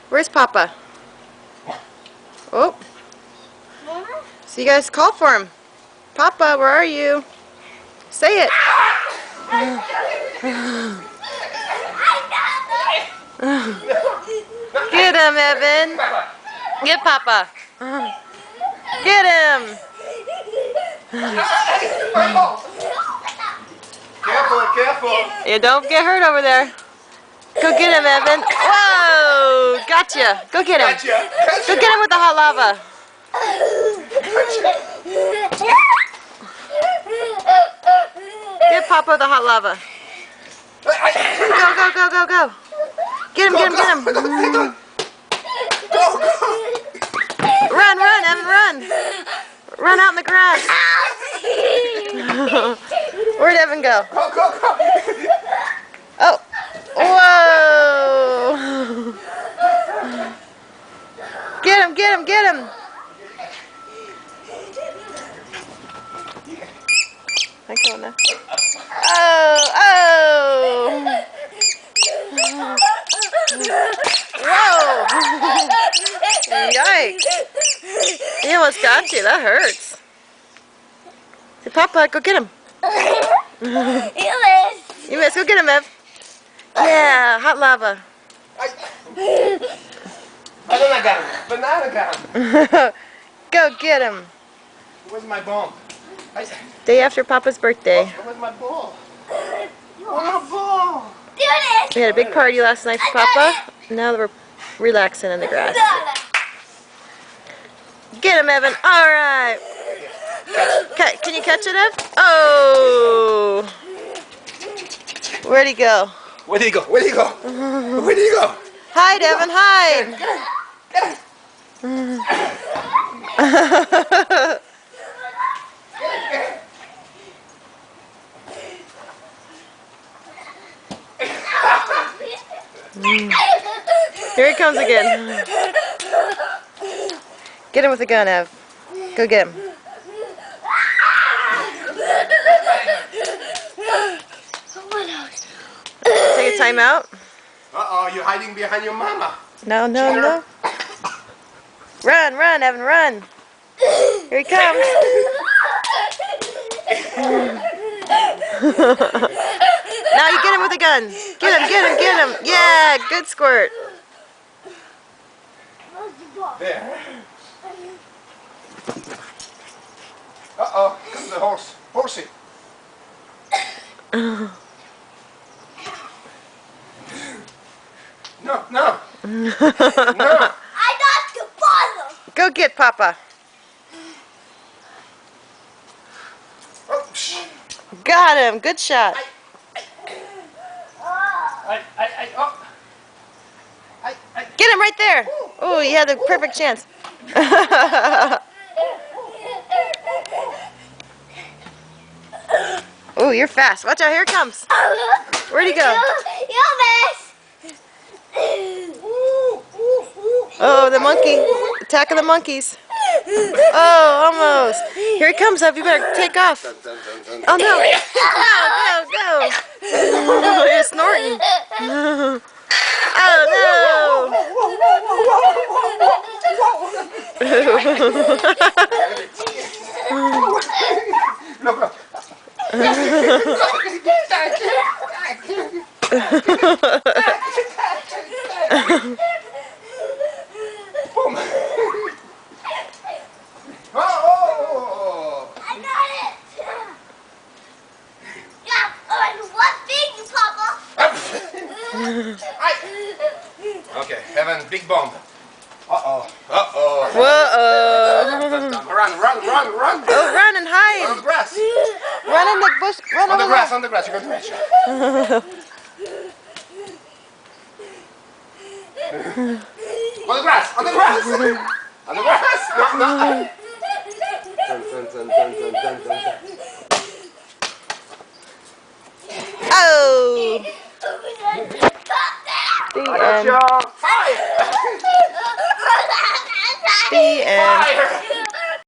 Where's Papa? Oh. So you guys call for him. Papa, where are you? Say it. Get him, Evan. Get Papa. Get him. Careful, careful. Yeah, don't get hurt over there. Go get him, Evan. Whoa! Gotcha. Go get him. Gotcha. Go get him with the hot lava. Give Papa the hot lava. Go, go, go, go, go. Get him, get him, get him. Go, go. Run, run, Evan, run. Run out in the grass. Where'd Evan go? Go, go, go. Oh. Whoa. Get him, get him, get him. I'm going now. Oh, oh. Whoa. Yikes. He almost got you. That hurts. Hey, Papa, go get him. You missed. Go get him, Ev. Yeah, hot lava. Banana got him. Banana got him. Go get him. Where's my bomb? Day after Papa's birthday. Where's my ball? Where's my ball? We had a big party last night for Papa. Now that we're relaxing in the grass. Get him, Evan. All right. Can you catch it, Ev? Oh. Where'd he go? Where did he go? Where did he go? Where did he go? Hide, Evan, hide. Here he comes again. Get him with the gun, Ev. Go get him. Take a time out. Uh-oh, you're hiding behind your mama. No, no, no. Run, run, Evan, run. Here he comes. Now you get him with a gun. Get him, get him, get him. Yeah, good squirt. There. Uh-oh, comes the horse. Horsey. No, no. No. I got the bottle. Go get Papa. Oh, psh. Got him. Good shot. Oh. Get him right there. Oh, you had the perfect chance. Oh, you're fast. Watch out. Here it comes. Where'd he go? You miss. Oh, the monkey. Attack of the monkeys. Oh, almost. Here he comes up. You better take off. Oh, no. Go, go, go. You're snorting. Oh, No, no. Boom. Oh. I got it. Yeah, on one thing, Papa. Okay, Evan, big bomb. Uh-oh. Uh-oh. whoa. Run, run, run, run. Oh, run and On hide. the grass. Run in the bush. Run On the over grass, there. on the grass. You got to match. On the grass, on the grass. On the grass. No, no. Dun, dun, dun, dun, dun, dun, dun. Oh. The end. Fire! The end. Fire!